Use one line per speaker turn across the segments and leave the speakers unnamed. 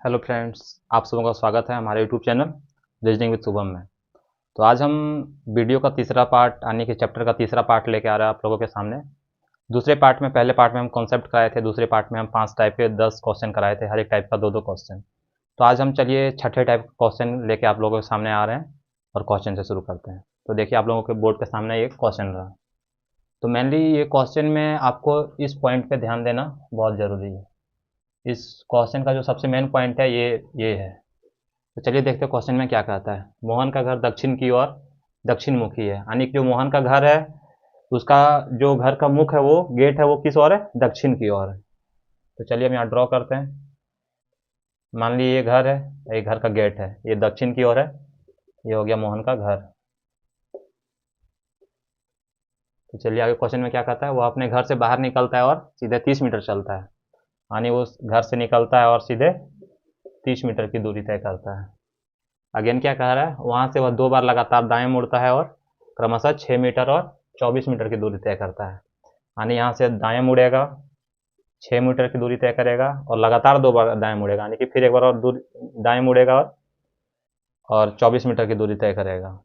Hello friends, आप सबों का स्वागत है हमारे YouTube channel reasoning with Shubham में। तो आज हम वीडियो का तीसरा पार्ट यानी कि चैप्टर का तीसरा पार्ट लेके आ रहे हैं आप लोगों के सामने। दूसरे पार्ट में पहले पार्ट में हम कॉन्सेप्ट कराए थे, दूसरे पार्ट में हम 5 टाइप के 10 क्वेश्चन कराए थे, हर एक टाइप का 2-2 क्वेश्चन। तो आज हम चलिए छठे टाइप का क्वेश्चन लेके आप लोगों के सामने आ रहे हैं और क्वेश्चन से शुरू करते हैं। तो देखिए आप लोगों के बोर्ड के सामने ये क्वेश्चन रहा। तो मेनली ये क्वेश्चन में आपको इस पॉइंट पे ध्यान देना बहुत ज़रूरी है। इस क्वेश्चन का जो सबसे मेन पॉइंट है ये है। तो चलिए देखते हैं क्वेश्चन में क्या कहता है। मोहन का घर दक्षिण की ओर दक्षिण मुखी है, यानी कि जो मोहन का घर है उसका जो घर का मुख है वो गेट है वो किस ओर है? दक्षिण की ओर है। तो चलिए हम यहाँ ड्रॉ करते हैं। मान लीजिए ये घर है, ये घर का गेट है, ये दक्षिण की ओर है, ये हो गया मोहन का घर। तो चलिए आगे क्वेश्चन में क्या कहता है। वो अपने घर से बाहर निकलता है और सीधे 30 मीटर चलता है, यानी वो घर से निकलता है और सीधे 30 मीटर की दूरी तय करता है। अगेन क्या कह रहा है, वहां से वह 2 बार लगातार दाएं मुड़ता है और क्रमशः 6 मीटर और 24 मीटर की दूरी तय करता है। यानी यहाँ से दाएं मुड़ेगा, 6 मीटर की दूरी तय करेगा और लगातार 2 बार दाएं मुड़ेगा, यानी कि फिर एक बार और दूर दाएं मुड़ेगा और 24 मीटर की दूरी तय करेगा।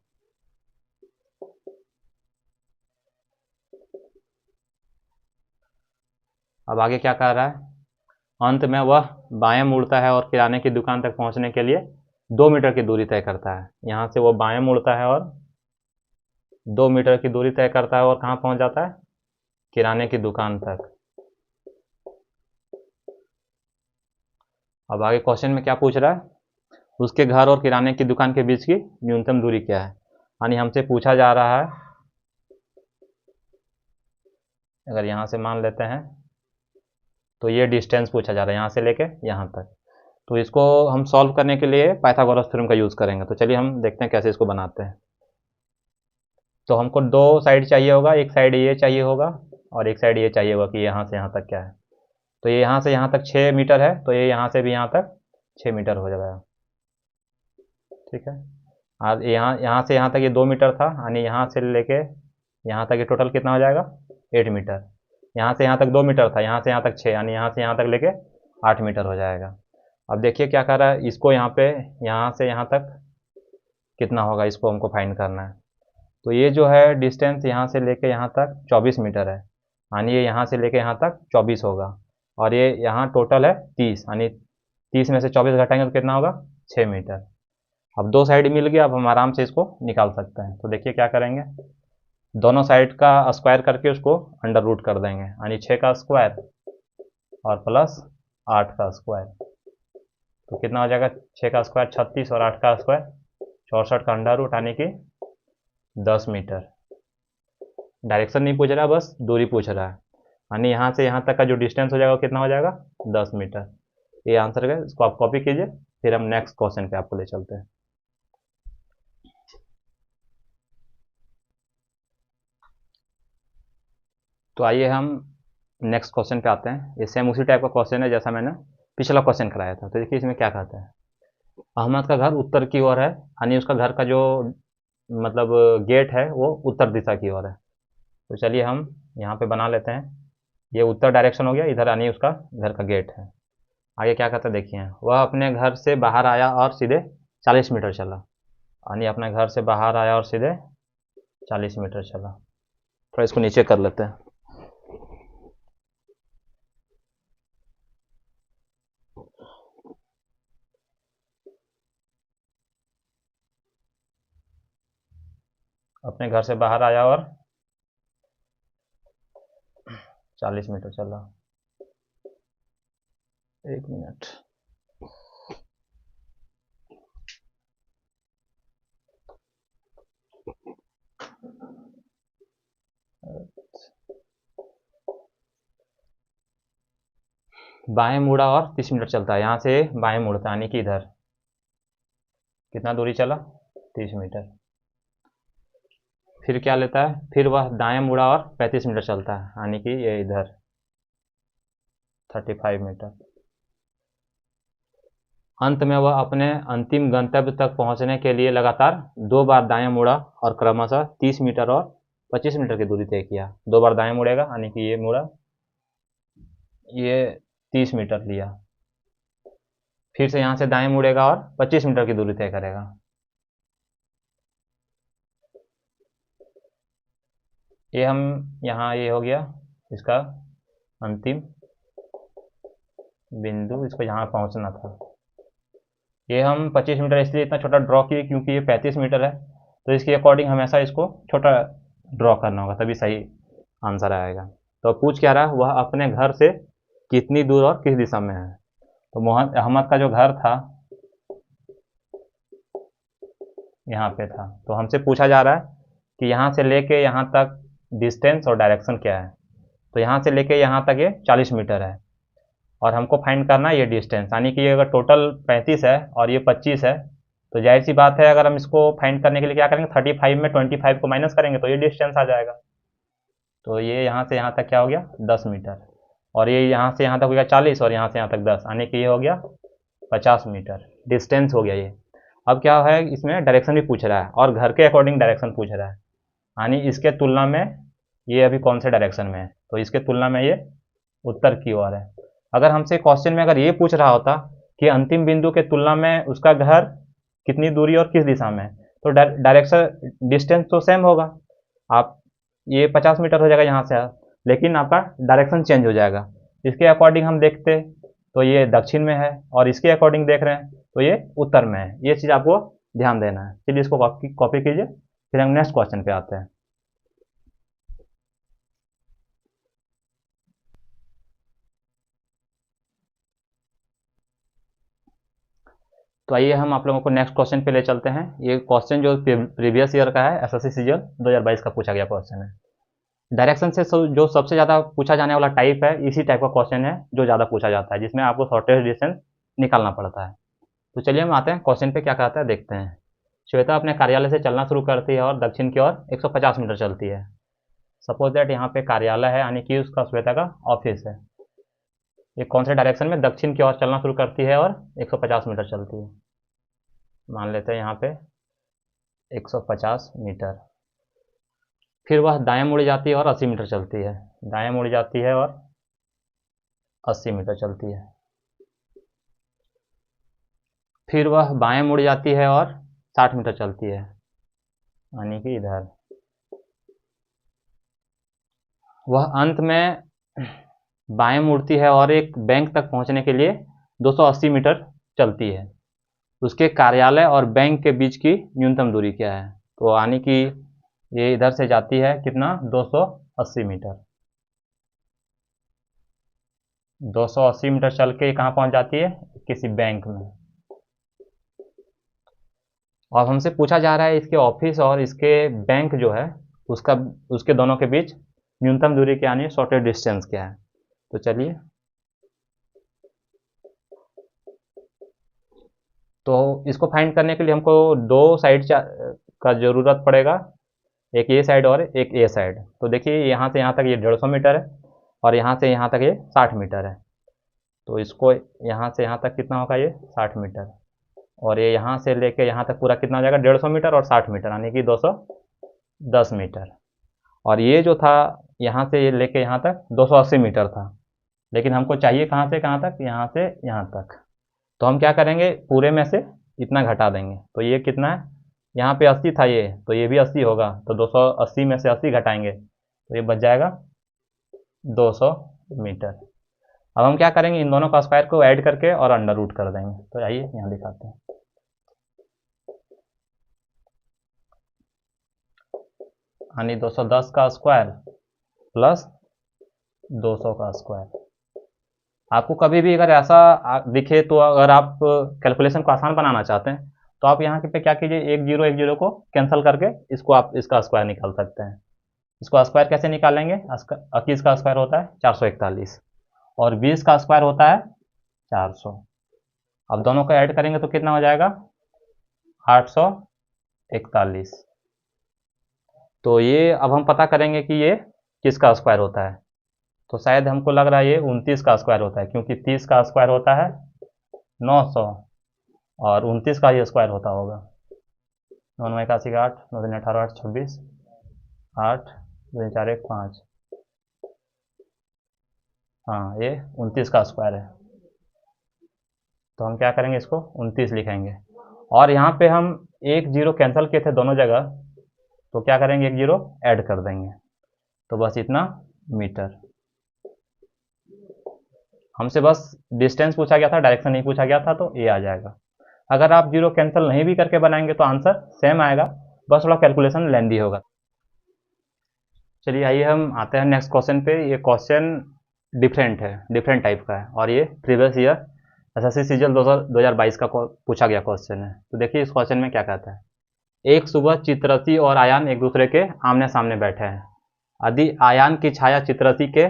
अब आगे क्या कह रहा है, अंत में वह बाएं मुड़ता है और किराने की दुकान तक पहुंचने के लिए 2 मीटर की दूरी तय करता है। यहाँ से वो बाएं मुड़ता है और 2 मीटर की दूरी तय करता है और कहाँ पहुंच जाता है? किराने की दुकान तक। अब आगे क्वेश्चन में क्या पूछ रहा है, उसके घर और किराने की दुकान के बीच की न्यूनतम दूरी क्या है। यानी हमसे पूछा जा रहा है, अगर यहाँ से मान लेते हैं तो ये डिस्टेंस पूछा जा रहा है यहाँ से लेके यहाँ तक। तो इसको हम सॉल्व करने के लिए पाइथागोरस थ्योरम का यूज़ करेंगे। तो चलिए हम देखते हैं कैसे इसको बनाते हैं। तो हमको 2 साइड चाहिए होगा, एक साइड ये चाहिए होगा और एक साइड ये चाहिए होगा कि यहाँ से यहाँ तक क्या है। तो ये यहाँ से यहाँ तक 6 मीटर है, तो ये यहाँ से भी यहाँ तक 6 मीटर हो जाएगा। ठीक है, और यहाँ यहाँ से यहाँ तक ये 2 मीटर था, यानी यहाँ से लेके यहाँ तक ये टोटल कितना हो जाएगा? 8 मीटर। यहाँ से यहाँ तक 2 मीटर था, यहाँ से यहाँ तक 6, यानी यहाँ से यहाँ तक लेके 8 मीटर हो जाएगा। अब देखिए क्या कर रहा है, इसको यहाँ पे यहाँ से यहाँ तक कितना होगा, इसको हमको फाइंड करना है। तो ये जो है डिस्टेंस यहाँ से लेके यहाँ तक 24 मीटर है, यानी ये यहाँ से लेके यहाँ तक 24 होगा और ये यहाँ टोटल है 30, यानी 30 में से 24 घटाएंगे तो कितना होगा? 6 मीटर। अब 2 साइड मिल गया, अब हम आराम से इसको निकाल सकते हैं। तो देखिए क्या करेंगे, दोनों साइड का स्क्वायर करके उसको अंडर रूट कर देंगे, यानी 6 का स्क्वायर और प्लस 8 का स्क्वायर। तो कितना हो जाएगा? 6 का स्क्वायर 36 और 8 का स्क्वायर 64 का अंडर रूट, यानी कि 10 मीटर। डायरेक्शन नहीं पूछ रहा, बस दूरी पूछ रहा है, यानी यहाँ से यहाँ तक का जो डिस्टेंस हो जाएगा वो कितना हो जाएगा? 10 मीटर। ये आंसर है, इसको आप कॉपी कीजिए, फिर हम नेक्स्ट क्वेश्चन पे आपको ले चलते हैं। तो आइए हम नेक्स्ट क्वेश्चन पे आते हैं। ये सेम उसी टाइप का क्वेश्चन है जैसा मैंने पिछला क्वेश्चन कराया था। तो देखिए इसमें क्या कहता है, अहमद का घर उत्तर की ओर है, यानी उसका घर का जो मतलब गेट है वो उत्तर दिशा की ओर है। तो चलिए हम यहाँ पे बना लेते हैं, ये उत्तर डायरेक्शन हो गया इधर, यानी उसका घर का गेट है। आगे क्या कहता है देखिए, वह अपने घर से बाहर आया और सीधे 40 मीटर चला, यानी अपने घर से बाहर आया और सीधे 40 मीटर चला। थोड़ा इसको नीचे कर लेते हैं। अपने घर से बाहर आया और 40 मीटर चला। 1 मिनट। बाएं मुड़ा और 30 मीटर चलता है, यहाँ से बाएं मुड़ता है, यानी कि इधर कितना दूरी चला? 30 मीटर। फिर क्या लेता है, फिर वह दाएं मुड़ा और 35 मीटर चलता है, यानी कि ये इधर 35 मीटर। अंत में वह अपने अंतिम गंतव्य तक पहुंचने के लिए लगातार 2 बार दाएं मुड़ा और क्रमशः 30 मीटर और 25 मीटर की दूरी तय किया। 2 बार दाएं मुड़ेगा, यानी कि ये मुड़ा, ये 30 मीटर लिया। फिर से यहाँ से दाएं मुड़ेगा और 25 मीटर की दूरी तय करेगा। ये हम यहाँ, ये हो गया इसका अंतिम बिंदु, इसको यहाँ पहुँचना था। ये हम 25 मीटर इसलिए इतना छोटा ड्रॉ किए क्योंकि ये 35 मीटर है, तो इसके अकॉर्डिंग हमेशा इसको छोटा ड्रॉ करना होगा, तभी सही आंसर आएगा। तो पूछ क्या रहा, वह अपने घर से कितनी दूर और किस दिशा में है। तो मोहन अहमद का जो घर था यहाँ पे था, तो हमसे पूछा जा रहा है कि यहाँ से लेके यहाँ तक डिस्टेंस और डायरेक्शन क्या है। तो यहाँ से लेके यहाँ तक ये 40 मीटर है और हमको फाइंड करना है ये डिस्टेंस, यानी कि ये अगर टोटल 35 है और ये 25 है, तो जाहिर सी बात है अगर हम इसको फाइंड करने के लिए क्या करेंगे, 35 में 25 को माइनस करेंगे तो ये डिस्टेंस आ जाएगा। तो ये यहाँ से यहाँ तक क्या हो गया 10 मीटर, और ये यहाँ से यहाँ तक हो गया 40 और यहाँ से यहाँ तक 10, यानी कि ये हो गया 50 मीटर डिस्टेंस हो गया ये। अब क्या है, इसमें डायरेक्शन भी पूछ रहा है और घर के अकॉर्डिंग डायरेक्शन पूछ रहा है, यानी इसके तुलना में ये अभी कौन से डायरेक्शन में है, तो इसके तुलना में ये उत्तर की ओर है। अगर हमसे क्वेश्चन में अगर ये पूछ रहा होता कि अंतिम बिंदु के तुलना में उसका घर कितनी दूरी और किस दिशा में है, तो डायरेक्शन डिस्टेंस तो सेम होगा, आप ये 50 मीटर हो जाएगा यहाँ से, लेकिन आपका डायरेक्शन चेंज हो जाएगा। इसके अकॉर्डिंग हम देखते तो ये दक्षिण में है और इसके अकॉर्डिंग देख रहे हैं तो ये उत्तर में है। ये चीज़ आपको ध्यान देना है। चलिए इसको कॉपी कीजिए, फिर हम नेक्स्ट क्वेश्चन पे आते हैं। तो आइए हम आप लोगों को नेक्स्ट क्वेश्चन पे ले चलते हैं। ये क्वेश्चन जो प्रीवियस ईयर का है, एसएससी सीजीएल 2022 का पूछा गया क्वेश्चन है। डायरेक्शन से जो सबसे ज़्यादा पूछा जाने वाला टाइप है, इसी टाइप का क्वेश्चन है जो ज़्यादा पूछा जाता है, जिसमें आपको शॉर्टेस्ट डिस्टेंस निकालना पड़ता है। तो चलिए हम आते हैं क्वेश्चन पे, क्या कहता है देखते हैं। श्वेता अपने कार्यालय से चलना शुरू करती है और दक्षिण की ओर 150 मीटर चलती है। सपोज दैट यहाँ पे कार्यालय है, यानी कि उसका श्वेता का ऑफिस है। ये कौन से डायरेक्शन में, दक्षिण की ओर चलना शुरू करती है और 150 मीटर चलती है। मान लेते हैं यहाँ पे 150 मीटर। फिर वह दाएं मुड़ जाती है और 80 मीटर चलती है। दाएं मुड़ जाती है और 80 मीटर चलती है। फिर वह बाएं मुड़ जाती है और 60 मीटर चलती है, यानी कि इधर। वह अंत में बाएं मुड़ती है और एक बैंक तक पहुंचने के लिए 280 मीटर चलती है। उसके कार्यालय और बैंक के बीच की न्यूनतम दूरी क्या है। तो यानी कि ये इधर से जाती है कितना, 280 मीटर। 280 मीटर चल के कहाँ पहुंच जाती है, किसी बैंक में। और हमसे पूछा जा रहा है इसके ऑफिस और इसके बैंक जो है उसका, उसके दोनों के बीच न्यूनतम दूरी क्या, यानी शॉर्टेस्ट डिस्टेंस क्या है। तो चलिए, तो इसको फाइंड करने के लिए हमको दो साइड का ज़रूरत पड़ेगा, एक ये साइड और एक ये साइड। तो देखिए यहाँ से यहाँ तक ये 150 मीटर है और यहाँ से यहाँ तक ये 60 मीटर है। तो इसको यहाँ से यहाँ तक कितना होगा, ये 60 मीटर, और ये यहाँ से लेके यहाँ तक पूरा कितना हो जाएगा, 150 मीटर और 60 मीटर, यानी कि 210 मीटर। और ये जो था यहाँ से ये लेके यहाँ तक 280 मीटर था, लेकिन हमको चाहिए कहाँ से कहाँ तक, यहाँ से यहाँ तक। तो हम क्या करेंगे, पूरे में से इतना घटा देंगे। तो ये कितना है, यहाँ पे 80 था ये, तो ये भी 80 होगा, तो 280 में से 80 घटाएंगे तो ये बच जाएगा 200 मीटर। अब हम क्या करेंगे, इन दोनों का स्क्वायर को ऐड करके और अंडर रूट कर देंगे। तो आइए यहाँ दिखाते हैं। यानी 210 का स्क्वायर प्लस 200 का स्क्वायर। आपको कभी भी अगर ऐसा दिखे, तो अगर आप कैलकुलेशन को आसान बनाना चाहते हैं तो आप यहाँ पे क्या कीजिए, एक जीरो को कैंसिल करके इसको आप इसका स्क्वायर निकाल सकते हैं। इसको स्क्वायर कैसे निकालेंगे, 21 का स्क्वायर होता है 441 और 20 का स्क्वायर होता है 400। अब दोनों को ऐड करेंगे तो कितना हो जाएगा, 841। तो ये अब हम पता करेंगे कि ये किसका स्क्वायर होता है। तो शायद हमको लग रहा है ये 29 का स्क्वायर होता है, क्योंकि 30 का स्क्वायर होता है 900 और 29 का ही स्क्वायर होता होगा। 9 81 का 8, 9 18 8 26, 8 2 4 1 5। हाँ, ये 29 का स्क्वायर है। तो हम क्या करेंगे, इसको 29 लिखेंगे। और यहाँ पे हम एक जीरो कैंसिल किए थे दोनों जगह, तो क्या करेंगे, एक जीरो ऐड कर देंगे, तो बस इतना मीटर। हमसे बस डिस्टेंस पूछा गया था, डायरेक्शन नहीं पूछा गया था, तो ये आ जाएगा। अगर आप जीरो कैंसिल नहीं भी करके बनाएंगे तो आंसर सेम आएगा, बस थोड़ा कैलकुलेशन लेंदी होगा। चलिए आइए हम आते हैं नेक्स्ट क्वेश्चन पे। ये क्वेश्चन डिफरेंट है, डिफरेंट टाइप का है, और ये प्रीवियस ईयर एसएससी सीजीएल 2022 का पूछा गया क्वेश्चन है। तो देखिए इस क्वेश्चन में क्या कहता है। एक सुबह चित्रसी और आयान एक दूसरे के आमने सामने बैठे हैं। यदि आयान की छाया चित्रसी के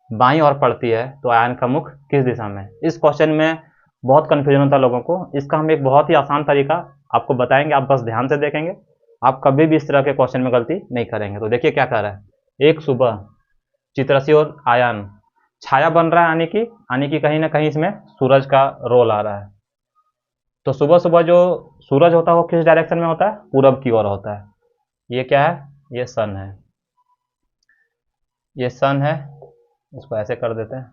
बाईं ओर पड़ती है तो आयान का मुख किस दिशा में। इस क्वेश्चन में बहुत कन्फ्यूजन होता है लोगों को। इसका हम एक बहुत ही आसान तरीका आपको बताएंगे, आप बस ध्यान से देखेंगे, आप कभी भी इस तरह के क्वेश्चन में गलती नहीं करेंगे। तो देखिए क्या कह रहा है, एक सुबह चित्रसी और आयान, छाया बन रहा है यानी कि कहीं ना कहीं इसमें सूरज का रोल आ रहा है। तो सुबह सुबह जो सूरज होता है वो किस डायरेक्शन में होता है, पूरब की ओर होता है। ये क्या है, ये सन है, ये सन है। इसको ऐसे कर देते हैं।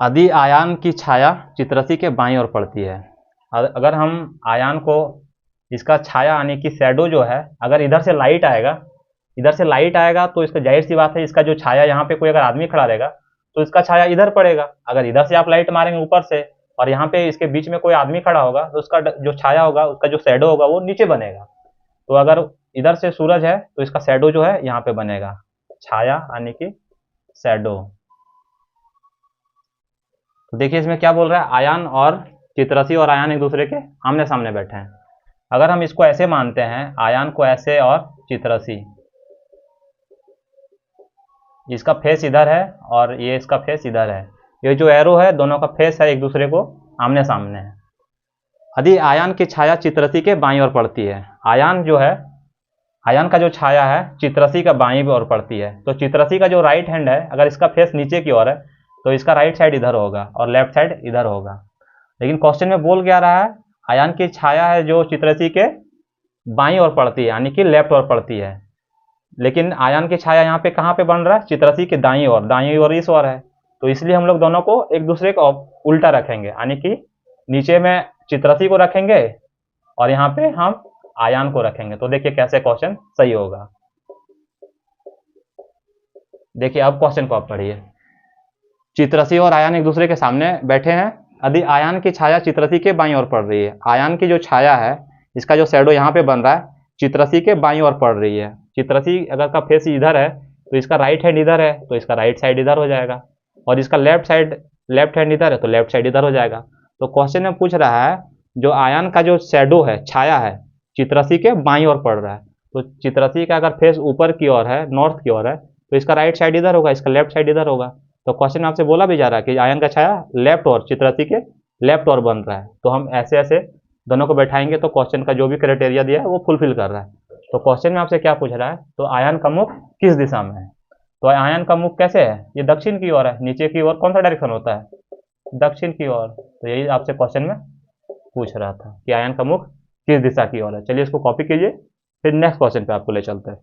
यदि आयान की छाया चित्रसी के बाईं ओर पड़ती है, अगर हम आयान को, इसका छाया यानी कि शैडो जो है, अगर इधर से लाइट आएगा, इधर से लाइट आएगा तो इसका जाहिर सी बात है, इसका जो छाया यहाँ पे कोई अगर आदमी खड़ा रहेगा तो इसका छाया इधर पड़ेगा। अगर इधर से आप लाइट मारेंगे ऊपर से और यहाँ पे इसके बीच में कोई आदमी खड़ा होगा तो उसका जो छाया होगा, उसका जो शैडो होगा वो नीचे बनेगा। तो अगर इधर से सूरज है तो इसका शैडो जो है यहाँ पे बनेगा, छाया यानी कि शैडो। तो देखिए इसमें क्या बोल रहा है, आयान और चित्रसी और आयान एक दूसरे के आमने सामने बैठे हैं। अगर हम इसको ऐसे मानते हैं, आयान को ऐसे और चित्रसी, इसका फेस इधर है और ये इसका फेस इधर है, ये जो एरो है दोनों का फेस है एक दूसरे को आमने सामने है। यदि आयान की छाया चित्रसी के बाईं ओर पड़ती है, आयान जो है, आयान का जो छाया है चित्रसी का बाईं ओर पड़ती है, तो चित्रसी का जो राइट हैंड है, अगर इसका फेस नीचे की ओर है तो इसका राइट साइड इधर होगा और लेफ्ट साइड इधर होगा। लेकिन क्वेश्चन में बोल क्या रहा है, आयान की छाया है जो चित्रसी के बाईं ओर पड़ती है यानी कि लेफ्ट ओर पड़ती है, लेकिन आयान की छाया यहाँ पे कहाँ पे बन रहा है, चित्रसी के दाईं ओर, दाईं ओर इस ओर है। तो इसलिए हम लोग दोनों को एक दूसरे को उल्टा रखेंगे, यानी कि नीचे में चित्रसी को रखेंगे और यहाँ पे हम आयान को रखेंगे। तो देखिए कैसे क्वेश्चन सही होगा। देखिए अब क्वेश्चन को आप पढ़िए। चित्रसी और आयान एक दूसरे के सामने बैठे हैं। यदि आयान की छाया चित्रसी के बाईं ओर पड़ रही है, आयान की जो छाया है, इसका जो शैडो यहाँ पे बन रहा है, चित्रसी के बाईं ओर पड़ रही है। चित्रसी अगर का फेस इधर है तो इसका राइट हैंड इधर है, तो इसका राइट साइड इधर हो जाएगा, और इसका लेफ्ट हैंड इधर है तो लेफ्ट साइड इधर हो जाएगा। तो क्वेश्चन में पूछ रहा है जो आयान का जो शैडो है, छाया है, चित्रसी के बाईं ओर पड़ रहा है, तो चित्रसी का अगर फेस ऊपर की ओर है, नॉर्थ की ओर है, तो इसका राइट साइड इधर होगा, इसका लेफ्ट साइड इधर होगा। तो क्वेश्चन में आपसे बोला भी जा रहा है कि आयन का छाया लेफ्ट और चित्रसी के लेफ्ट और बन रहा है। तो हम ऐसे ऐसे दोनों को बैठाएंगे तो क्वेश्चन का जो भी क्राइटेरिया दिया है वो फुलफिल कर रहा है। तो क्वेश्चन में आपसे क्या पूछ रहा है, तो आयन का मुख किस दिशा में है। तो आयन का मुख कैसे है, ये दक्षिण की ओर है। नीचे की ओर कौन सा डायरेक्शन होता है, दक्षिण की ओर। तो यही आपसे क्वेश्चन में पूछ रहा था कि आयन का मुख किस दिशा की ओर है। चलिए इसको कॉपी कीजिए, फिर नेक्स्ट क्वेश्चन पे आपको ले चलते हैं।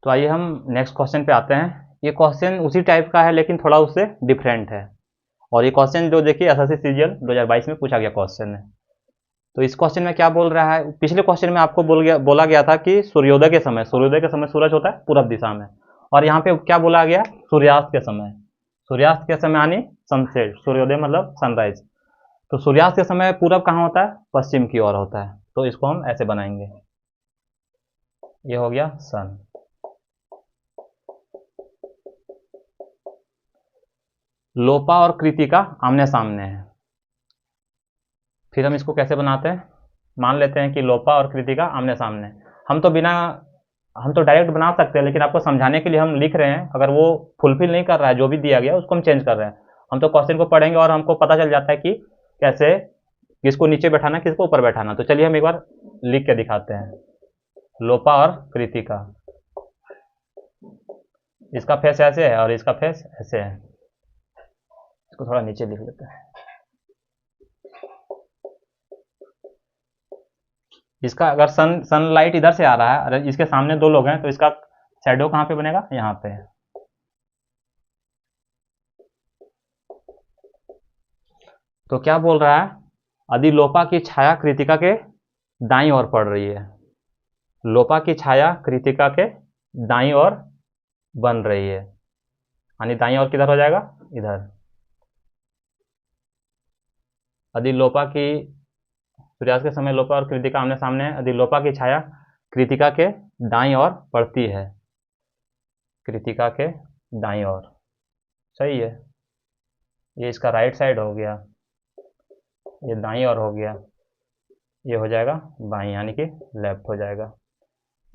तो आइए हम नेक्स्ट क्वेश्चन पे आते हैं। ये क्वेश्चन उसी टाइप का है लेकिन थोड़ा उससे डिफरेंट है, और ये क्वेश्चन जो देखिए एसएससी सीजीएल 2022 में पूछा गया क्वेश्चन है। तो इस क्वेश्चन में क्या बोल रहा है, पिछले क्वेश्चन में आपको बोला गया था कि सूर्योदय के समय सूरज होता है पूरब दिशा में, और यहाँ पे क्या बोला गया, सूर्यास्त के समय। सूर्यास्त के समय यानी सनसेट, सूर्योदय मतलब सनराइज। तो सूर्यास्त के समय पूरब कहाँ होता है, पश्चिम की ओर होता है। तो इसको हम ऐसे बनाएंगे, ये हो गया सन। लोपा और कृतिका आमने सामने है। फिर हम इसको कैसे बनाते हैं, मान लेते हैं कि लोपा और कृतिका आमने सामने। हम तो डायरेक्ट बना सकते हैं, लेकिन आपको समझाने के लिए हम लिख रहे हैं। अगर वो फुलफिल नहीं कर रहा है जो भी दिया गया उसको हम चेंज कर रहे हैं। हम तो क्वेश्चन को पढ़ेंगे और हमको पता चल जाता है कि कैसे किसको नीचे बैठाना किसको ऊपर बैठाना। तो चलिए हम एक बार लिख के दिखाते हैं। लोपा और कृतिका, इसका फेस ऐसे है और इसका फेस ऐसे है। इसको थोड़ा नीचे लिख लेते हैं। इसका अगर सनलाइट इधर से आ रहा है और इसके सामने दो लोग हैं तो इसका शैडो कहाँ पे बनेगा, यहाँ पे। तो क्या बोल रहा है, अधिलोपा की छाया कृतिका के दाईं ओर पड़ रही है। लोपा की छाया कृतिका के दाईं ओर बन रही है, यानी दाईं ओर किधर हो जाएगा, इधर। अधिलोपा की, सूर्यास्त के समय लोपा और कृतिका आमने सामने है। अधिलोपा की छाया कृतिका के दाईं ओर पड़ती है, कृतिका के दाईं ओर। सही है। ये इसका राइट साइड हो गया, ये दाईं ओर हो गया, ये हो जाएगा बाईं, यानी कि लेफ्ट हो जाएगा।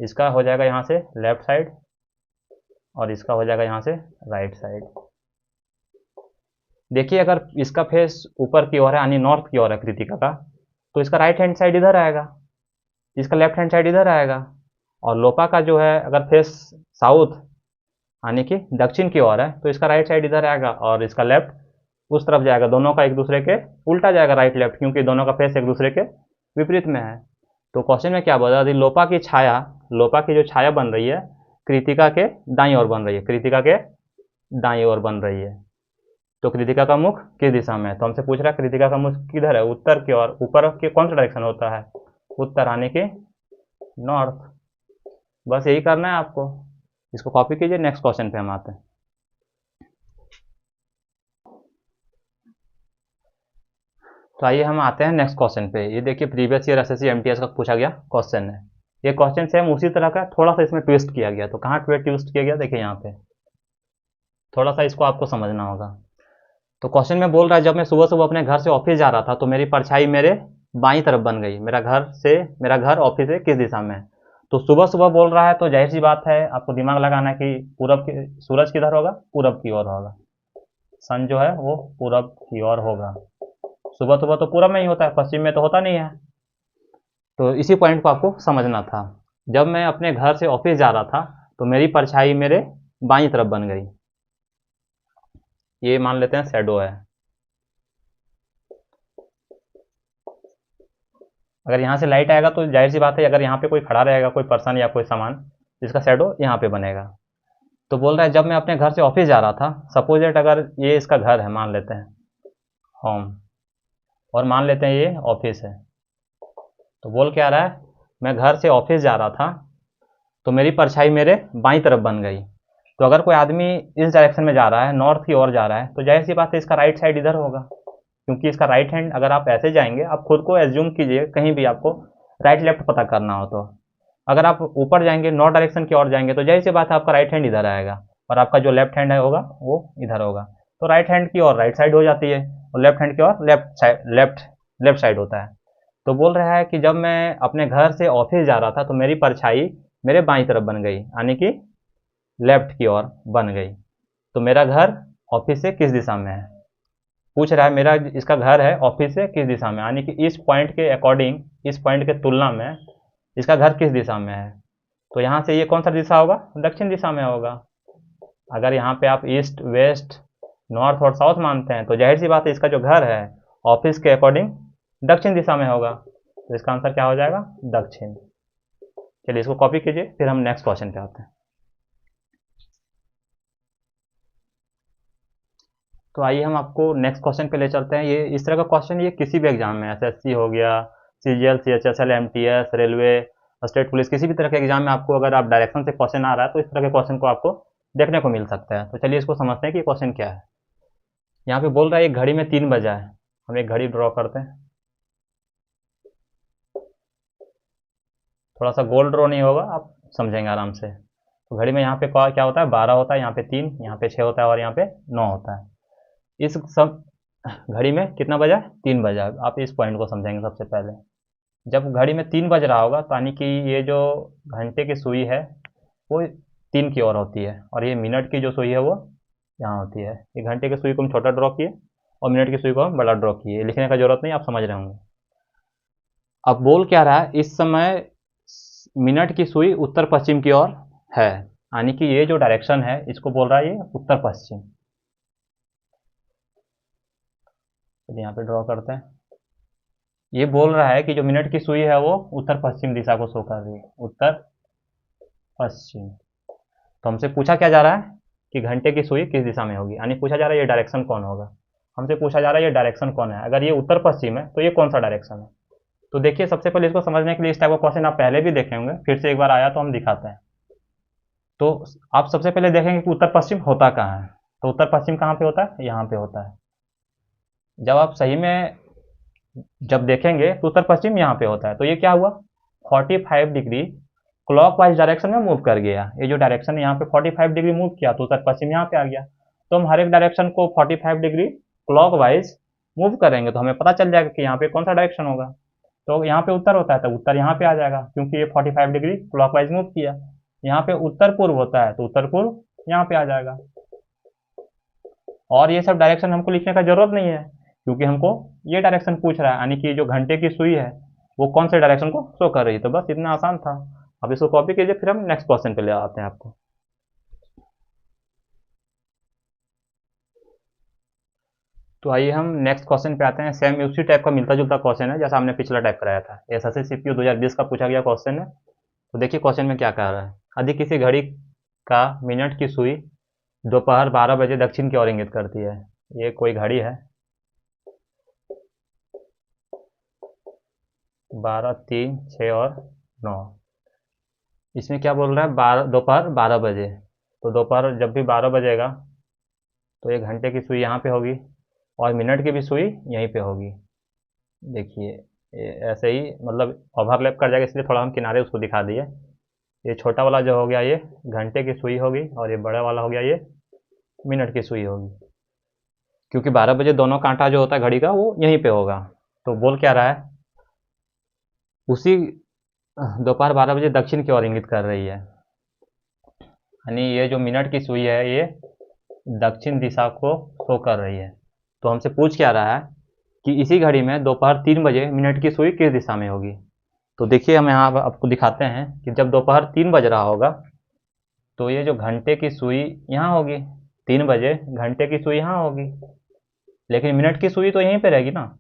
इसका हो जाएगा यहाँ से लेफ्ट साइड, और इसका हो जाएगा यहाँ से राइट साइड। देखिए, अगर इसका फेस ऊपर की ओर है, यानी नॉर्थ की ओर है कृतिका का, तो इसका राइट हैंड साइड इधर आएगा, इसका लेफ्ट हैंड साइड इधर आएगा। और लोपा का जो है अगर फेस साउथ यानी कि दक्षिण की ओर है, तो इसका राइट साइड इधर आएगा और इसका लेफ्ट उस तरफ जाएगा। दोनों का एक दूसरे के उल्टा जाएगा, राइट लेफ्ट, क्योंकि दोनों का फेस एक दूसरे के विपरीत में है। तो क्वेश्चन में क्या बोला, यदि लोपा की छाया, लोपा की जो छाया बन रही है कृतिका के दाईं ओर बन रही है, कृतिका के दाईं ओर बन रही है, तो कृतिका का मुख किस दिशा में है। तो हमसे पूछ रहा है कृतिका का मुख किधर है, उत्तर की ओर। ऊपर के कौन सा डायरेक्शन होता है, उत्तर, यानी कि नॉर्थ। बस यही करना है आपको। इसको कॉपी कीजिए, नेक्स्ट क्वेश्चन पे हम आते हैं। तो आइए हम आते हैं नेक्स्ट क्वेश्चन पे। ये देखिए, प्रीवियस ईयर एसएससी एमटीएस का पूछा गया क्वेश्चन है। ये क्वेश्चन सेम उसी तरह का, थोड़ा सा इसमें ट्विस्ट किया गया। तो कहाँ ट्विस्ट किया गया, देखिए यहाँ पे, थोड़ा सा इसको आपको समझना होगा। तो क्वेश्चन में बोल रहा है, जब मैं सुबह सुबह अपने घर से ऑफिस जा रहा था तो मेरी परछाई मेरे बाईं तरफ बन गई। मेरा घर ऑफिस से किस दिशा में है। तो सुबह सुबह बोल रहा है, तो जाहिर सी बात है आपको दिमाग लगाना है कि पूरब की, सूरज किधर होगा, पूरब की ओर होगा। सन जो है वो पूरब की ओर होगा। सुबह सुबह तो पूरब में ही होता है, पश्चिम में तो होता नहीं है। तो इसी पॉइंट को आपको समझना था। जब मैं अपने घर से ऑफिस जा रहा था तो मेरी परछाई मेरे बाईं तरफ बन गई। ये मान लेते हैं शैडो है। अगर यहाँ से लाइट आएगा तो जाहिर सी बात है, अगर यहाँ पे कोई खड़ा रहेगा, कोई पर्सन या कोई सामान, जिसका शैडो यहाँ पे बनेगा। तो बोल रहा है, जब मैं अपने घर से ऑफिस जा रहा था, सपोजेट अगर ये इसका घर है, मान लेते हैं होम, और मान लेते हैं ये ऑफिस है। तो बोल क्या रहा है, मैं घर से ऑफिस जा रहा था तो मेरी परछाई मेरे बाईं तरफ बन गई। तो अगर कोई आदमी इस डायरेक्शन में जा रहा है, नॉर्थ की ओर जा रहा है, तो जाहिर सी बात है इसका राइट साइड इधर होगा, क्योंकि इसका राइट हैंड, अगर आप ऐसे जाएंगे, आप खुद को एज्यूम कीजिए कहीं भी आपको राइट लेफ्ट पता करना हो, तो अगर आप ऊपर जाएंगे, नॉर्थ डायरेक्शन की ओर जाएंगे, तो जाहिर सी बात है आपका राइट हैंड इधर आएगा और आपका जो लेफ्ट हैंड है होगा वो इधर होगा। तो राइट हैंड की ओर राइट साइड हो जाती है और लेफ्ट हैंड की ओर लेफ्ट साइड होता है। तो बोल रहा है कि जब मैं अपने घर से ऑफिस जा रहा था तो मेरी परछाई मेरे बाईं तरफ बन गई, यानी कि लेफ्ट की ओर बन गई। तो मेरा घर ऑफिस से किस दिशा में है, पूछ रहा है। मेरा इसका घर है ऑफिस से किस दिशा में, यानी कि इस पॉइंट के अकॉर्डिंग, इस पॉइंट के तुलना में इसका घर किस दिशा में है। तो यहाँ से ये कौन सा दिशा होगा, दक्षिण दिशा में होगा। अगर यहाँ पे आप ईस्ट वेस्ट नॉर्थ और साउथ मानते हैं, तो जाहिर सी बात है इसका जो घर है ऑफिस के अकॉर्डिंग दक्षिण दिशा में होगा। तो इसका आंसर क्या हो जाएगा, दक्षिण। चलिए इसको कॉपी कीजिए, फिर हम नेक्स्ट क्वेश्चन पे आते हैं। तो आइए हम आपको नेक्स्ट क्वेश्चन पे ले चलते हैं। ये इस तरह का क्वेश्चन ये किसी भी एग्जाम में, एसएससी हो गया, CGL, CHSL, MTS, railway, state police, किसी भी तरह के एग्जाम में आपको अगर आप डायरेक्शन से क्वेश्चन आ रहा है तो इस तरह के क्वेश्चन को आपको देखने को मिल सकता है। तो चलिए इसको समझते हैं कि क्वेश्चन क्या है। यहाँ पे बोल रहा है एक घड़ी में 3 बजा है। हम एक घड़ी ड्रॉ करते हैं, थोड़ा सा गोल ड्रॉ नहीं होगा, आप समझेंगे आराम से। तो घड़ी में यहाँ पे क्या होता है, 12 होता है, यहाँ पे 3, यहाँ पे 6 होता है और यहाँ पे 9 होता है। इस सब घड़ी में कितना बजा, 3 बजा। आप इस पॉइंट को समझेंगे सबसे पहले। जब घड़ी में 3 बज रहा होगा तो यानी कि ये जो घंटे की सुई है वो 3 की ओर होती है, और ये मिनट की जो सुई है वो यहाँ होती है। ये घंटे की सुई को हम छोटा ड्रॉ किए और मिनट की सुई को हम बड़ा ड्रॉ किए, लिखने का जरूरत नहीं, आप समझ रहे होंगे। अब बोल क्या रहा है, इस समय मिनट की सुई उत्तर पश्चिम की ओर है, यानी कि ये जो डायरेक्शन है इसको बोल रहा है ये उत्तर पश्चिम। चलिए यहाँ पे ड्रॉ करते हैं। ये बोल रहा है कि जो मिनट की सुई है वो उत्तर पश्चिम दिशा को शो कर रही है, उत्तर पश्चिम। तो हमसे पूछा क्या जा रहा है कि घंटे की सुई किस दिशा में होगी, यानी पूछा जा रहा है ये डायरेक्शन कौन होगा। हमसे पूछा जा रहा है ये डायरेक्शन कौन है, अगर ये उत्तर पश्चिम है तो ये कौन सा डायरेक्शन है। तो देखिए सबसे पहले इसको समझने के लिए इस टाइप का क्वेश्चन आप पहले भी देखे होंगे, फिर से एक बार आया तो हम दिखाते हैं। तो आप सबसे पहले देखेंगे कि उत्तर पश्चिम होता कहाँ है। तो उत्तर पश्चिम कहाँ पे होता है, यहाँ पे होता है। जब आप सही में जब देखेंगे तो उत्तर पश्चिम यहाँ पे होता है। तो ये क्या हुआ, 45 डिग्री क्लॉकवाइज डायरेक्शन में मूव कर गया। ये जो डायरेक्शन है यहाँ पे 45 डिग्री मूव किया तो उत्तर पश्चिम यहाँ पे आ गया। तो हम हर एक डायरेक्शन को 45 डिग्री क्लॉकवाइज मूव करेंगे तो हमें पता चल जाएगा कि यहाँ पे कौन सा डायरेक्शन होगा। तो यहाँ पे उत्तर होता है तो उत्तर यहाँ पे आ जाएगा, क्योंकि ये 45 डिग्री क्लॉकवाइज मूव किया। यहाँ पे उत्तर पूर्व होता है तो उत्तर पूर्व यहाँ पे आ जाएगा। और ये सब डायरेक्शन हमको लिखने का जरूरत नहीं है, क्योंकि हमको ये डायरेक्शन पूछ रहा है, यानी कि जो घंटे की सुई है वो कौन से डायरेक्शन को शो कर रही है। तो बस इतना आसान था। अब इसको कॉपी कीजिए, फिर हम नेक्स्ट क्वेश्चन पे ले आते हैं आपको। तो आइए हम नेक्स्ट क्वेश्चन पे आते हैं। सेम उसी टाइप का मिलता जुलता क्वेश्चन है जैसा हमने पिछला टाइप कराया था। एसएससी सीपीयू 2020 का पूछा गया क्वेश्चन है। तो देखिए क्वेश्चन में क्या कह रहा है। यदि किसी घड़ी का मिनट की सुई दोपहर 12 बजे दक्षिण की ओर इंगित करती है। ये कोई घड़ी है, 12, 3, 6 और 9। इसमें क्या बोल रहा है, दोपहर 12 बजे। तो दोपहर जब भी 12 बजेगा तो ये घंटे की सुई यहाँ पे होगी और मिनट की भी सुई यहीं पे होगी। देखिए ऐसे ही मतलब ओवरलैप कर जाएगा, इसलिए थोड़ा हम किनारे उसको दिखा दिए। ये छोटा वाला जो हो गया ये घंटे की सुई होगी और ये बड़ा वाला हो गया ये मिनट की सुई होगी, क्योंकि 12 बजे दोनों कांटा जो होता है घड़ी का वो यहीं पे होगा। तो बोल क्या रहा है, उसी दोपहर 12 बजे दक्षिण की ओर इंगित कर रही है, यानी ये जो मिनट की सुई है ये दक्षिण दिशा को शो कर रही है। तो हमसे पूछ क्या रहा है कि इसी घड़ी में दोपहर 3 बजे मिनट की सुई किस दिशा में होगी। तो देखिए हम यहाँ आपको दिखाते हैं कि जब दोपहर 3 बज रहा होगा तो ये जो घंटे की सुई यहाँ होगी, 3 बजे घंटे की सुई यहाँ होगी, लेकिन मिनट की सुई तो यहीं पे रहेगी ना।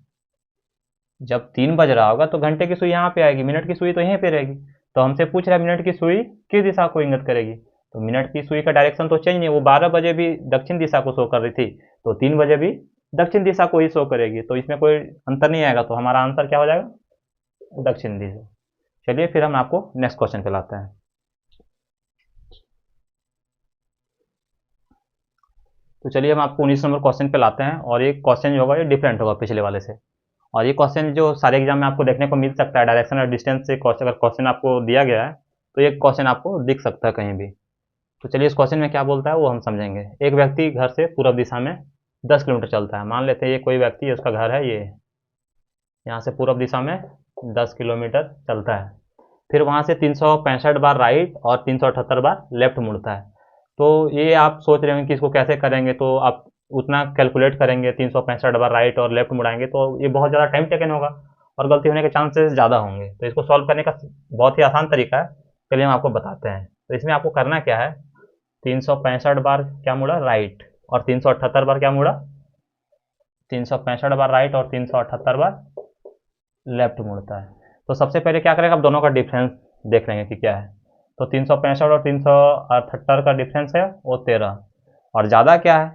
जब 3 बज रहा होगा तो घंटे की सुई यहाँ पे आएगी, मिनट की सुई तो यहीं पे रहेगी। तो हमसे पूछ रहा है मिनट की सुई किस दिशा को इंगित करेगी। तो मिनट की सुई का डायरेक्शन तो चेंज नहीं, वो 12 बजे भी दक्षिण दिशा को शो कर रही थी तो 3 बजे भी दक्षिण दिशा को ही शो करेगी। तो इसमें कोई अंतर नहीं आएगा, तो हमारा आंसर क्या हो जाएगा, दक्षिण दिशा। चलिए फिर हम आपको नेक्स्ट क्वेश्चन पे लाते हैं। तो चलिए हम आपको 19 नंबर क्वेश्चन पे लाते हैं, और ये क्वेश्चन जो होगा ये डिफरेंट होगा पिछले वाले से। और ये क्वेश्चन जो सारे एग्जाम में आपको देखने को मिल सकता है, डायरेक्शन और डिस्टेंस से अगर क्वेश्चन आपको दिया गया है तो ये क्वेश्चन आपको दिख सकता है कहीं भी। तो चलिए इस क्वेश्चन में क्या बोलता है वो हम समझेंगे। एक व्यक्ति घर से पूर्व दिशा में 10 किलोमीटर चलता है। मान लेते हैं ये कोई व्यक्ति है, उसका घर है ये, यहाँ से पूर्व दिशा में 10 किलोमीटर चलता है। फिर वहाँ से 365 बार राइट और 378 बार लेफ्ट मुड़ता है। तो ये आप सोच रहे होंगे कि इसको कैसे करेंगे, तो आप उतना कैलकुलेट करेंगे, 365 बार राइट और लेफ्ट मुड़ाएंगे तो ये बहुत ज़्यादा टाइम टेकन होगा और गलती होने के चांसेस ज़्यादा होंगे। तो इसको सॉल्व करने का बहुत ही आसान तरीका है, चलिए हम आपको बताते हैं। तो इसमें आपको करना क्या है, 365 बार क्या मुड़ा राइट और 378 बार क्या मुड़ा, 365 बार राइट और 378 बार लेफ्ट मुड़ता है। तो सबसे पहले क्या करेंगे, आप दोनों का डिफरेंस देख लेंगे कि क्या है। तो 365 और 378 का डिफरेंस है वो 13, और ज़्यादा क्या है,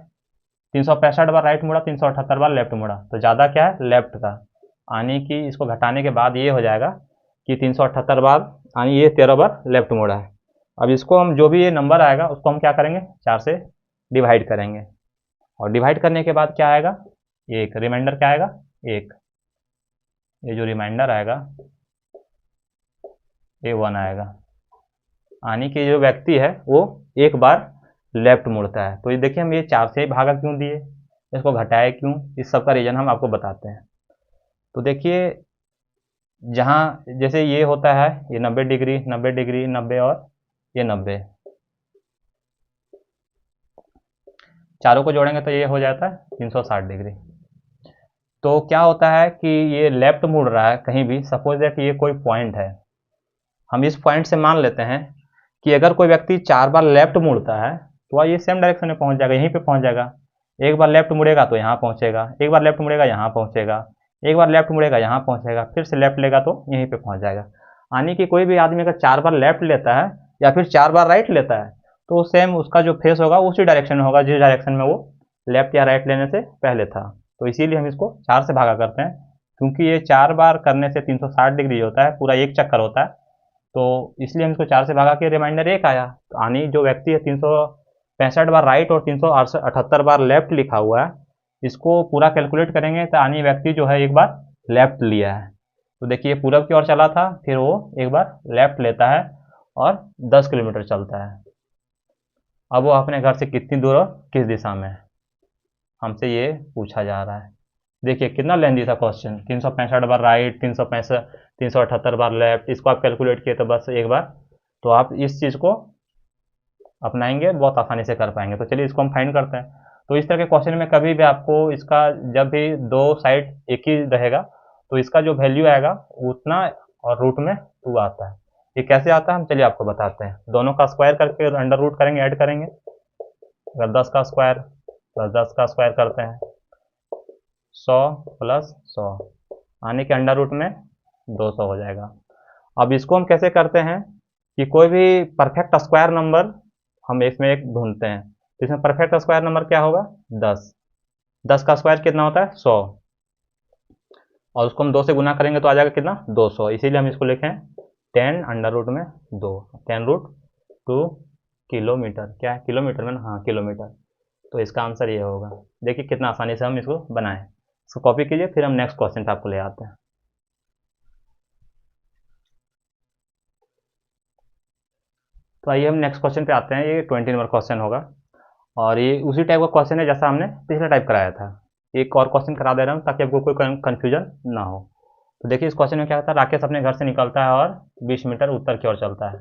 365 बार राइट मुड़ा, 378 बार लेफ्ट मुड़ा, तो ज़्यादा क्या है लेफ्ट का, यानी कि इसको घटाने के बाद ये हो जाएगा कि 378 बार यानी ये 13 बार लेफ्ट मुड़ा है। अब इसको हम जो भी ये नंबर आएगा उसको हम क्या करेंगे, 4 से डिवाइड करेंगे, और डिवाइड करने के बाद क्या आएगा, एक रिमाइंडर क्या आएगा, एक, ये जो रिमाइंडर आएगा ये 1 आएगा, यानी कि जो व्यक्ति है वो एक बार लेफ्ट मुड़ता है। तो ये देखिए हम ये 4 से भागा क्यों दिए, इसको घटाए क्यों, इस सब का रीज़न हम आपको बताते हैं। तो देखिए जहाँ जैसे ये होता है ये 90 डिग्री 90 डिग्री 90 और ये 90, चारों को जोड़ेंगे तो ये हो जाता है 360 डिग्री। तो क्या होता है कि ये लेफ्ट मुड़ रहा है कहीं भी, सपोज दैट ये कोई पॉइंट है, हम इस पॉइंट से मान लेते हैं कि अगर कोई व्यक्ति 4 बार लेफ्ट मुड़ता है तो ये सेम डायरेक्शन में पहुंच जाएगा, यहीं पे पहुंच जाएगा। एक बार लेफ्ट मुड़ेगा तो यहाँ पहुंचेगा, एक बार लेफ्ट मुड़ेगा यहाँ पहुंचेगा, एक बार लेफ्ट मुड़ेगा यहाँ पहुंचेगा, फिर से लेफ्ट लेगा तो यहीं पे पहुंच जाएगा। यानी कि कोई भी आदमी अगर 4 बार लेफ्ट लेता है या फिर 4 बार राइट लेता है तो सेम उसका जो फेस होगा उसी डायरेक्शन में होगा जिस डायरेक्शन में वो लेफ्ट या राइट लेने से पहले था। तो इसीलिए हम इसको 4 से भागा करते हैं, क्योंकि ये 4 बार करने से 360 डिग्री होता है, पूरा एक चक्कर होता है। तो इसलिए हम इसको 4 से भागा के रिमाइंडर 1 आया। तो आनी जो व्यक्ति है 365 बार राइट और 378 बार लेफ्ट लिखा हुआ है, इसको पूरा कैलकुलेट करेंगे तो आनी व्यक्ति जो है एक बार लेफ्ट लिया है। तो देखिए पूरब की ओर चला था, फिर वो एक बार लेफ्ट लेता है और 10 किलोमीटर चलता है। अब वो अपने घर से कितनी दूर और किस दिशा में है, हमसे ये पूछा जा रहा है। देखिए कितना लेंदी था क्वेश्चन, 365 बार राइट, 378 बार लेफ्ट, इसको आप कैलकुलेट किए तो बस एक बार, तो आप इस चीज़ को अपनाएंगे बहुत आसानी से कर पाएंगे। तो चलिए इसको हम फाइंड करते हैं। तो इस तरह के क्वेश्चन में कभी भी आपको इसका जब भी दो साइड एक ही रहेगा तो इसका जो वैल्यू आएगा उतना और रूट में 2 आता है। ये कैसे आता है हम चलिए आपको बताते हैं। दोनों का स्क्वायर करके अंडर रूट करेंगे, ऐड करेंगे। अगर 10 का स्क्वायर प्लस 10 का स्क्वायर करते हैं 100 प्लस 100 आने के अंडर रूट में 200 हो जाएगा। अब इसको हम कैसे करते हैं कि कोई भी परफेक्ट स्क्वायर नंबर हम इसमें एक ढूंढते हैं। तो इसमें परफेक्ट स्क्वायर नंबर क्या होगा 10। 10 का स्क्वायर कितना होता है 100 और उसको हम 2 से गुना करेंगे तो आ जाएगा कितना 200। इसीलिए हम इसको लिखें 10 अंडर रूट में 2, 10 रूट 2 किलोमीटर। क्या है किलोमीटर में ना, हाँ किलोमीटर। तो इसका आंसर ये होगा। देखिए कितना आसानी से हम इसको बनाएं। इसको कॉपी कीजिए, फिर हम नेक्स्ट क्वेश्चन पे आपको ले आते हैं। तो आइए हम नेक्स्ट क्वेश्चन पे आते हैं। ये 20 नंबर क्वेश्चन होगा और ये उसी टाइप का क्वेश्चन है जैसा हमने पिछला टाइप कराया था। एक और क्वेश्चन करा दे रहा हूँ ताकि आपको कोई कन्फ्यूजन ना हो। तो देखिए इस क्वेश्चन में क्या होता है, राकेश अपने घर से निकलता है और 20 मीटर उत्तर की ओर चलता है।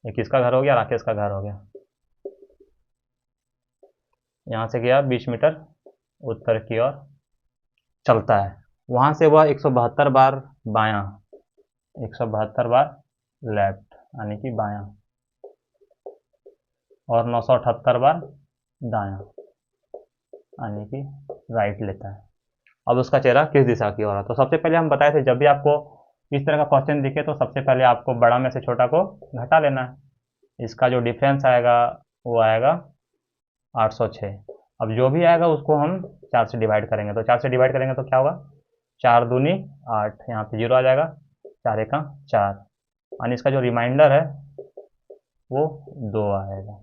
ये किसका घर हो गया, राकेश का घर हो गया। यहाँ से गया 20 मीटर उत्तर की ओर चलता है। वहाँ से वह 172 बार बायां, 172 बार लेफ्ट यानी कि बायां और 978 बार दायां यानी कि राइट लेता है। अब उसका चेहरा किस दिशा की ओर है। तो सबसे पहले हम बताए थे जब भी आपको इस तरह का क्वेश्चन दिखे तो सबसे पहले आपको बड़ा में से छोटा को घटा लेना है। इसका जो डिफरेंस आएगा वो आएगा 806। अब जो भी आएगा उसको हम 4 से डिवाइड करेंगे। तो 4 से डिवाइड करेंगे तो क्या होगा 4 दूनी 8, यहाँ पे 0 आ जाएगा, 4 एका 4 यानी इसका जो रिमाइंडर है वो 2 आएगा।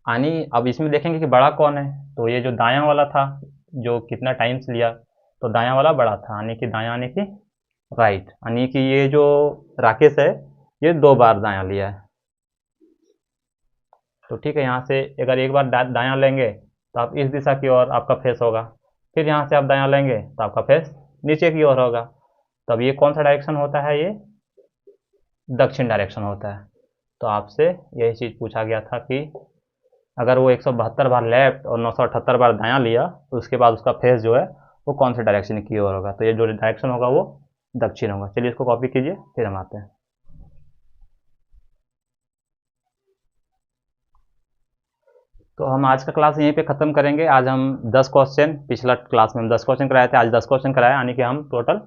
यानी अब इसमें देखेंगे कि बड़ा कौन है। तो ये जो दायां वाला था जो कितना टाइम्स लिया, तो दायां वाला बड़ा था यानी कि दायां यानी कि राइट, यानी कि ये जो राकेश है ये 2 बार दायां लिया है। तो ठीक है, यहाँ से अगर एक बार दायां लेंगे तो आप इस दिशा की ओर आपका फेस होगा, फिर यहाँ से आप दायां लेंगे तो आपका फेस नीचे की ओर होगा। तब ये कौन सा डायरेक्शन होता है, ये दक्षिण डायरेक्शन होता है। तो आपसे यही चीज़ पूछा गया था कि अगर वो 172 बार लेफ्ट और 978 बार दायां लिया तो उसके बाद उसका फेस जो है वो कौन से डायरेक्शन की ओर होगा। तो ये जो डायरेक्शन होगा वो दक्षिण होगा। चलिए इसको कॉपी कीजिए, फिर हम आते हैं। तो हम आज का क्लास यहीं पे ख़त्म करेंगे। आज हम 10 क्वेश्चन, पिछला क्लास में हम 10 क्वेश्चन कराए थे, आज 10 क्वेश्चन कराए, यानी कि हम टोटल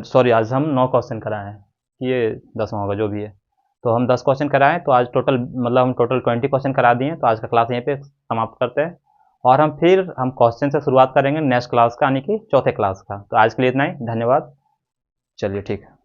सॉरी आज हम 9 क्वेश्चन कराए हैं, ये 10वां होगा जो भी है। तो हम 10 क्वेश्चन कराएं तो आज टोटल मतलब हम टोटल 20 क्वेश्चन करा दिए। तो आज का क्लास यहीं पे समाप्त करते हैं और हम क्वेश्चन से शुरुआत करेंगे नेक्स्ट क्लास का, यानी कि चौथे क्लास का। तो आज के लिए इतना ही, धन्यवाद। चलिए ठीक है।